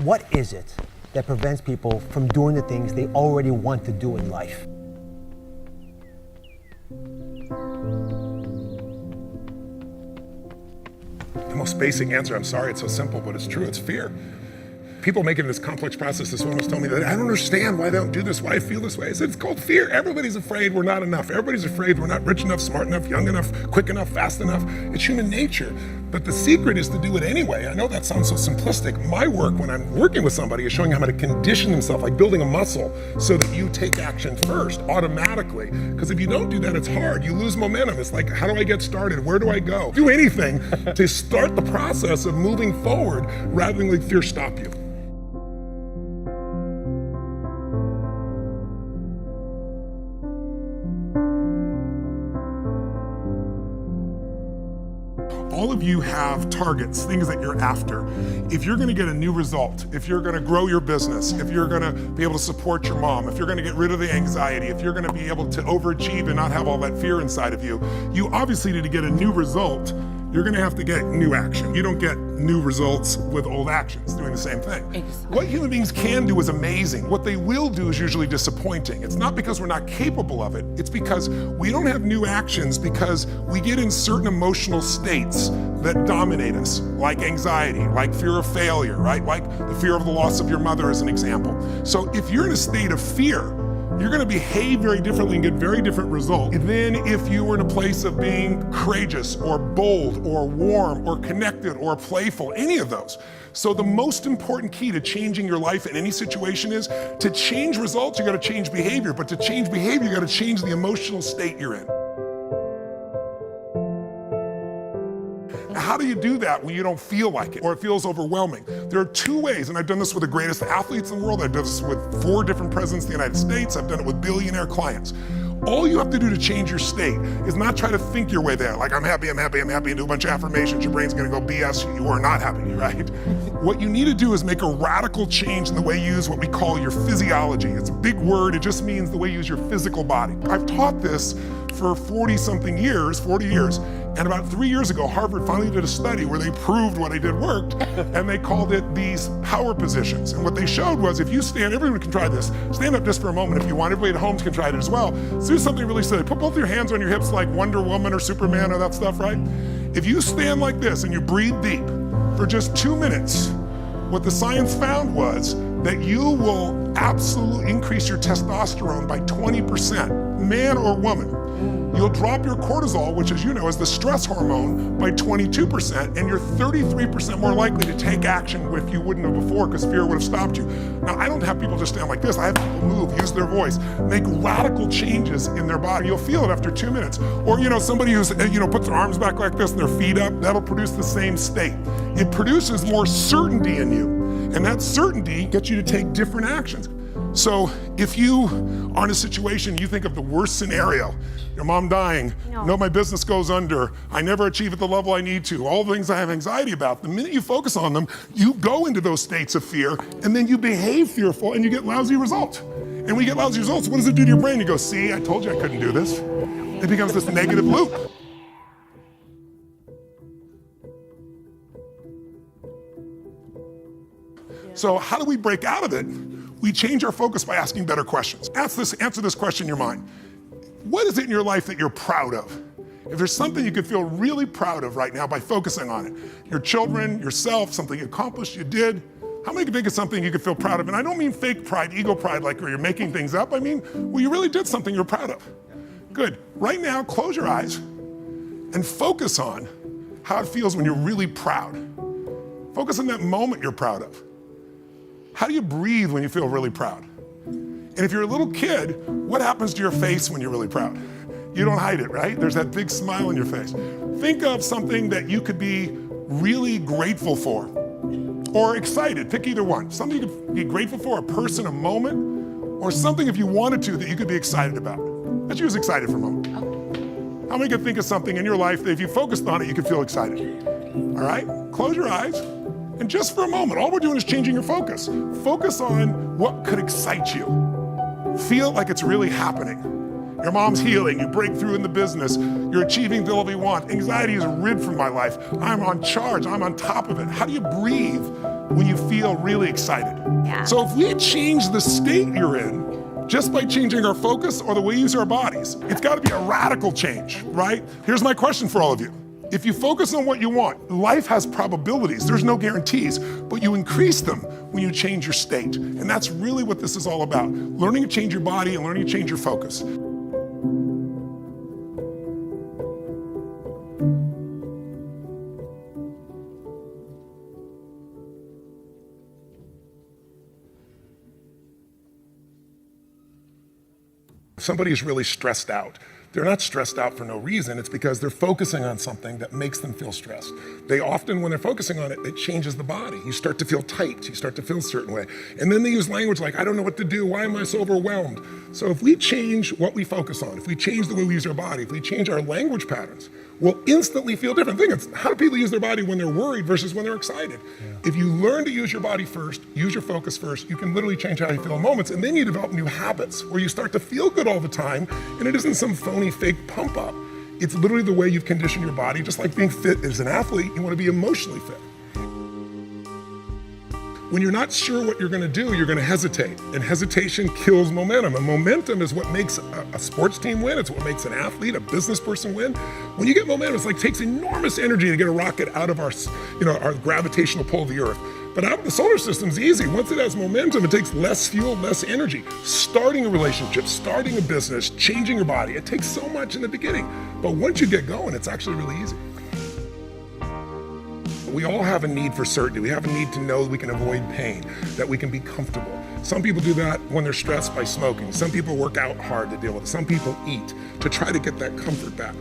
What is it that prevents people from doing the things they already want to do in life? The most basic answer, I'm sorry it's so simple, but it's true, it's fear. People making this complex process, this woman was telling me that I don't understand why they don't do this, why I feel this way. I said, it's called fear. Everybody's afraid we're not enough. Everybody's afraid we're not rich enough, smart enough, young enough, quick enough, fast enough. It's human nature. But the secret is to do it anyway. I know that sounds so simplistic. My work when I'm working with somebody is showing them how to condition themselves, like building a muscle, so that you take action first, automatically. Because if you don't do that, it's hard. You lose momentum. It's like, how do I get started? Where do I go? Do anything to start the process of moving forward rather than let fear stop you. All of you have targets, things that you're after. If you're gonna get a new result, if you're gonna grow your business, if you're gonna be able to support your mom, if you're gonna get rid of the anxiety, if you're gonna be able to overachieve and not have all that fear inside of you, you obviously need to get a new result. You're gonna have to get new action. You don't get new results with old actions, doing the same thing. Exactly. What human beings can do is amazing. What they will do is usually disappointing. It's not because we're not capable of it, it's because we don't have new actions because we get in certain emotional states that dominate us, like anxiety, like fear of failure, right? Like the fear of the loss of your mother as an example. So if you're in a state of fear, you're gonna behave very differently and get very different results than if you were in a place of being courageous or bold or warm or connected or playful, any of those. So the most important key to changing your life in any situation is to change results, you gotta change behavior, but to change behavior, you gotta change the emotional state you're in. How do you do that when you don't feel like it or it feels overwhelming? There are two ways, and I've done this with the greatest athletes in the world. I've done this with 4 different presidents of the United States. I've done it with billionaire clients. All you have to do to change your state is not try to think your way there, like I'm happy, I'm happy, I'm happy, and do a bunch of affirmations. Your brain's gonna go BS, you are not happy, right? What you need to do is make a radical change in the way you use what we call your physiology. It's a big word, it just means the way you use your physical body. I've taught this for 40 years, and about 3 years ago, Harvard finally did a study where they proved what I did worked, and they called it these power positions. And what they showed was if you stand, everyone can try this, stand up just for a moment if you want, everybody at home can try it as well. So do something really silly, put both your hands on your hips like Wonder Woman or Superman or that stuff, right? If you stand like this and you breathe deep for just 2 minutes, what the science found was that you will absolutely increase your testosterone by 20%, man or woman. You'll drop your cortisol, which as you know is the stress hormone, by 22%, and you're 33% more likely to take action if you wouldn't have before because fear would have stopped you. Now, I don't have people just stand like this. I have people move, use their voice, make radical changes in their body. You'll feel it after 2 minutes. Or somebody who's puts their arms back like this and their feet up, that'll produce the same state. It produces more certainty in you, and that certainty gets you to take different actions. So if you are in a situation, you think of the worst scenario, your mom dying, no, my business goes under, I never achieve at the level I need to, all the things I have anxiety about, the minute you focus on them, you go into those states of fear, and then you behave fearful, and you get lousy results. And when you get lousy results, what does it do to your brain? You go, see, I told you I couldn't do this. It becomes this negative loop. So how do we break out of it? We change our focus by asking better questions. Answer this question in your mind. What is it in your life that you're proud of? If there's something you could feel really proud of right now by focusing on it, your children, yourself, something you accomplished, you did, how many can think of something you could feel proud of? And I don't mean fake pride, ego pride, like where you're making things up. I mean, well, you really did something you're proud of. Good. Right now, close your eyes and focus on how it feels when you're really proud. Focus on that moment you're proud of. How do you breathe when you feel really proud? And if you're a little kid, what happens to your face when you're really proud? You don't hide it, right? There's that big smile on your face. Think of something that you could be really grateful for or excited, pick either one. Something you could be grateful for, a person, a moment, or something if you wanted to that you could be excited about. Let's use excited for a moment. How many could think of something in your life that if you focused on it, you could feel excited? All right, close your eyes. And just for a moment, all we're doing is changing your focus. Focus on what could excite you. Feel like it's really happening. Your mom's healing, you break through in the business, you're achieving the level you want. Anxiety is rid from my life. I'm on charge, I'm on top of it. How do you breathe when you feel really excited. Yeah. So if we change the state you're in, just by changing our focus or the way we use our bodies, it's got to be a radical change, right? Here's my question for all of you. If you focus on what you want, life has probabilities, there's no guarantees, but you increase them when you change your state. And that's really what this is all about. Learning to change your body and learning to change your focus. Somebody is really stressed out. They're not stressed out for no reason. It's because they're focusing on something that makes them feel stressed. They often, when they're focusing on it, it changes the body. You start to feel tight. You start to feel a certain way. And then they use language like, I don't know what to do. Why am I so overwhelmed? So if we change what we focus on, if we change the way we use our body, if we change our language patterns, we'll instantly feel different. Think of how do people use their body when they're worried versus when they're excited? Yeah. If you learn to use your body first, use your focus first, you can literally change how you feel in moments, and then you develop new habits where you start to feel good all the time, and it isn't some phony, fake pump up. It's literally the way you've conditioned your body. Just like being fit as an athlete, you want to be emotionally fit. When you're not sure what you're going to do, you're going to hesitate, and hesitation kills momentum. And momentum is what makes a sports team win. It's what makes an athlete, a business person win. When you get momentum, it's like it takes enormous energy to get a rocket out of our gravitational pull of the Earth. But out of the solar system's easy. Once it has momentum, it takes less fuel, less energy. Starting a relationship, starting a business, changing your body, it takes so much in the beginning. But once you get going, it's actually really easy. We all have a need for certainty. We have a need to know that we can avoid pain, that we can be comfortable. Some people do that when they're stressed by smoking. Some people work out hard to deal with it. Some people eat to try to get that comfort back.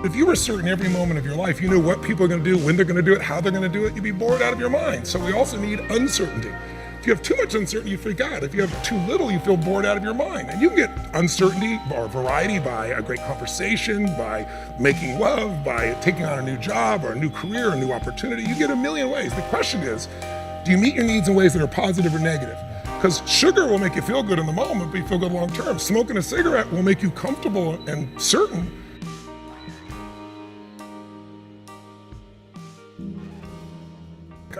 If you were certain every moment of your life, you knew what people are going to do, when they're going to do it, how they're going to do it, you'd be bored out of your mind. So we also need uncertainty. If you have too much uncertainty, you freak out. If you have too little, you feel bored out of your mind. And you can get uncertainty or variety by a great conversation, by making love, by taking on a new job or a new career, a new opportunity. You get a million ways. The question is, do you meet your needs in ways that are positive or negative? Because sugar will make you feel good in the moment, but you feel good long term. Smoking a cigarette will make you comfortable and certain.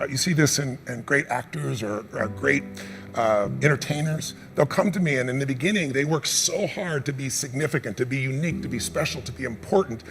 You see this in great actors or great entertainers. They'll come to me, and in the beginning, they work so hard to be significant, to be unique, to be special, to be important.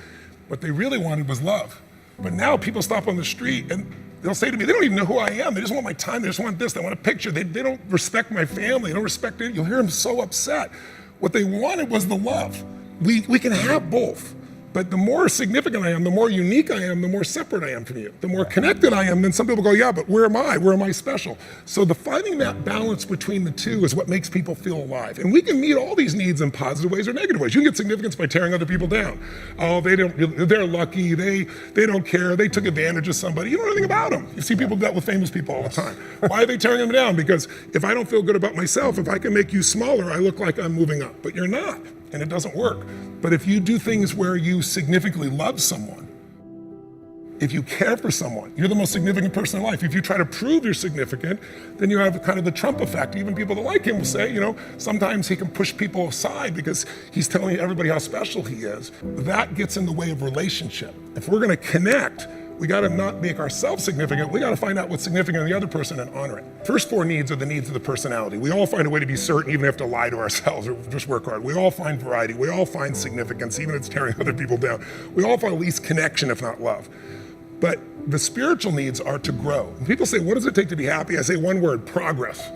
What they really wanted was love. But now people stop on the street, and they'll say to me, they don't even know who I am. They just want my time. They just want this. They want a picture. They don't respect my family. They don't respect it. You'll hear them so upset. What they wanted was the love. We can have both. But the more significant I am, the more unique I am, the more separate I am from you. The more connected I am, then some people go, yeah, but where am I? Where am I special? So finding that balance between the two is what makes people feel alive. And we can meet all these needs in positive ways or negative ways. You can get significance by tearing other people down. Oh, they're lucky, they don't care, they took advantage of somebody. You don't know anything about them. You see people dealt with famous people all the time. Why are they tearing them down? Because if I don't feel good about myself, if I can make you smaller, I look like I'm moving up. But you're not, and it doesn't work. But if you do things where you significantly love someone, if you care for someone, you're the most significant person in life. If you try to prove you're significant, then you have kind of the Trump effect. Even people that like him will say, sometimes he can push people aside because he's telling everybody how special he is. That gets in the way of relationship. If we're going to connect, we got to not make ourselves significant. We got to find out what's significant in the other person and honor it. First four needs are the needs of the personality. We all find a way to be certain, even if we have to lie to ourselves or just work hard. We all find variety. We all find significance, even if it's tearing other people down. We all find at least connection, if not love. But the spiritual needs are to grow. When people say, what does it take to be happy? I say one word, progress.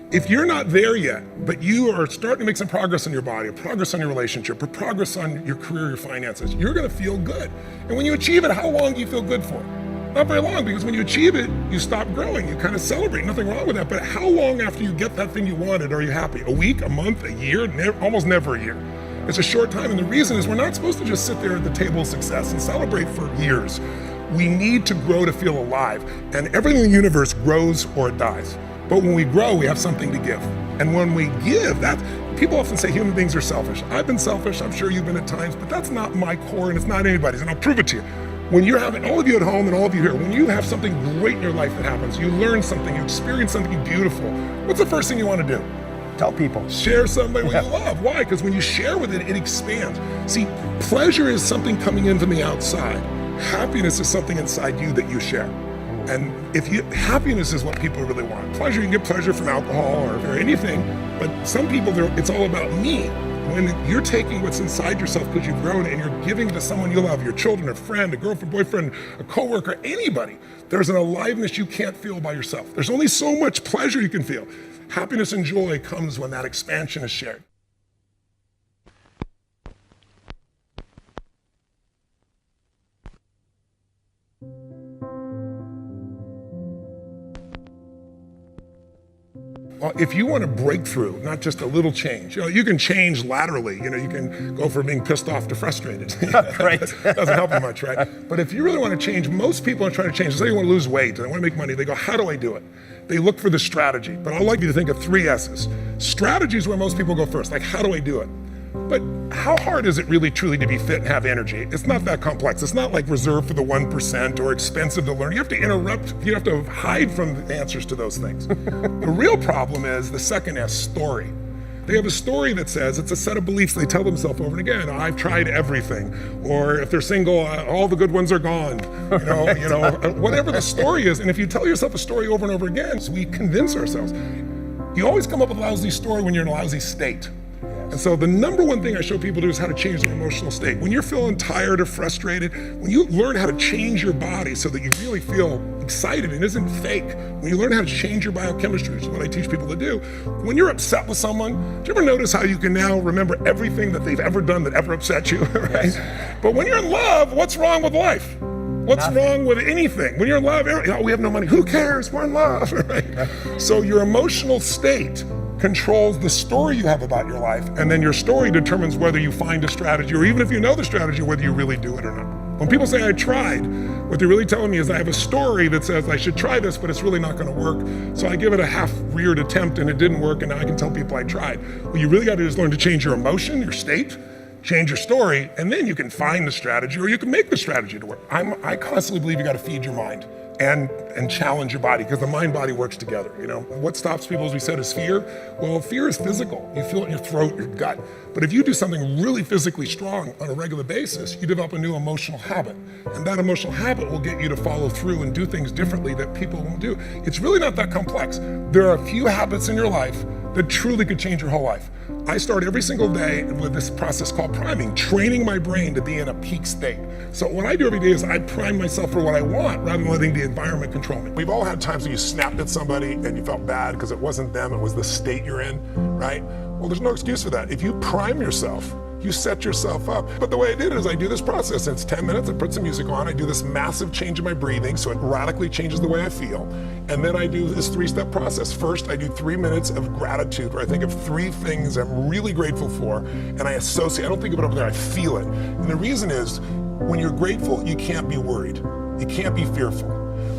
If you're not there yet, but you are starting to make some progress in your body, or progress on your relationship, or progress on your career, your finances, you're gonna feel good. And when you achieve it, how long do you feel good for? Not very long, because when you achieve it, you stop growing, you kind of celebrate, nothing wrong with that. But how long after you get that thing you wanted are you happy? A week, a month, a year, almost never a year. It's a short time, and the reason is we're not supposed to just sit there at the table of success and celebrate for years. We need to grow to feel alive, and everything in the universe grows or it dies. But when we grow, we have something to give. And when we give, people often say human beings are selfish. I've been selfish, I'm sure you've been at times, but that's not my core and it's not anybody's, and I'll prove it to you. When you're having, all of you at home and all of you here, when you have something great in your life that happens, you learn something, you experience something beautiful, what's the first thing you want to do? Tell people. Share somebody you love. Why? Because when you share with it, it expands. See, pleasure is something coming in from the outside. Happiness is something inside you that you share. And happiness is what people really want. Pleasure, you can get pleasure from alcohol or anything, but some people, it's all about me. When you're taking what's inside yourself because you've grown and you're giving it to someone you love, your children, a friend, a girlfriend, boyfriend, a coworker, anybody, there's an aliveness you can't feel by yourself. There's only so much pleasure you can feel. Happiness and joy comes when that expansion is shared. Well, if you want a breakthrough, not just a little change, you can change laterally. You can go from being pissed off to frustrated. Right. Doesn't help you much, right? But if you really want to change, most people are trying to change. Say you want to lose weight, they want to make money. They go, how do I do it? They look for the strategy. But I'd like you to think of 3 S's. Strategy is where most people go first. Like, how do I do it? But how hard is it really truly to be fit and have energy? It's not that complex. It's not like reserved for the 1% or expensive to learn. You have to interrupt, you have to hide from the answers to those things. The real problem is the second S, story. They have a story that says, it's a set of beliefs they tell themselves over and again. I've tried everything. Or if they're single, all the good ones are gone. Whatever the story is. And if you tell yourself a story over and over again, so we convince ourselves. You always come up with a lousy story when you're in a lousy state. And so the number one thing I show people to do is how to change their emotional state. When you're feeling tired or frustrated, when you learn how to change your body so that you really feel excited and isn't fake, when you learn how to change your biochemistry, which is what I teach people to do, when you're upset with someone, do you ever notice how you can now remember everything that they've ever done that ever upset you, right? Yes. But when you're in love, what's wrong with life? What's wrong with anything? When you're in love, we have no money. Who cares? We're in love, right? So your emotional state controls the story you have about your life, and then your story determines whether you find a strategy, or even if you know the strategy, whether you really do it or not. When people say I tried, what they're really telling me is I have a story that says I should try this, but it's really not gonna work. So I give it a half-reared attempt and it didn't work, and now I can tell people I tried. What you really gotta do is learn to change your emotion, your state, change your story, and then you can find the strategy, or you can make the strategy to work. I constantly believe you gotta feed your mind and challenge your body, because the mind-body works together. What stops people, as we said, is fear. Well, fear is physical. You feel it in your throat, your gut. But if you do something really physically strong on a regular basis, you develop a new emotional habit. And that emotional habit will get you to follow through and do things differently that people won't do. It's really not that complex. There are a few habits in your life that truly could change your whole life. I start every single day with this process called priming, training my brain to be in a peak state. So what I do every day is I prime myself for what I want rather than letting the environment control me. We've all had times when you snapped at somebody and you felt bad because it wasn't them, it was the state you're in, right? Well, there's no excuse for that. If you prime yourself, you set yourself up. But the way I did it is I do this process. It's 10 minutes, I put some music on, I do this massive change in my breathing so it radically changes the way I feel. And then I do this 3-step process. First, I do 3 minutes of gratitude where I think of 3 things I'm really grateful for, and I don't think of it over there, I feel it. And the reason is, when you're grateful, you can't be worried. You can't be fearful.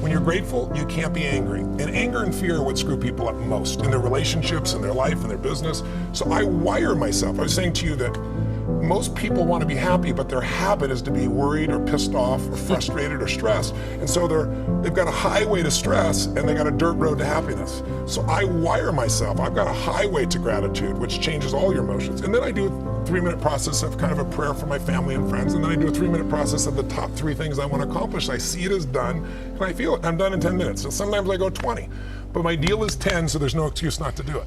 When you're grateful, you can't be angry. And anger and fear are what screw people up most in their relationships, in their life, in their business. So I wire myself. I was saying to you that most people want to be happy, but their habit is to be worried or pissed off or frustrated or stressed. And so they've got a highway to stress and they got a dirt road to happiness. So I wire myself. I've got a highway to gratitude, which changes all your emotions. And then I do a 3-minute process of kind of a prayer for my family and friends. And then I do a 3-minute process of the top 3 things I want to accomplish. I see it as done and I feel it. I'm done in 10 minutes. So sometimes I go 20, but my deal is 10, so there's no excuse not to do it.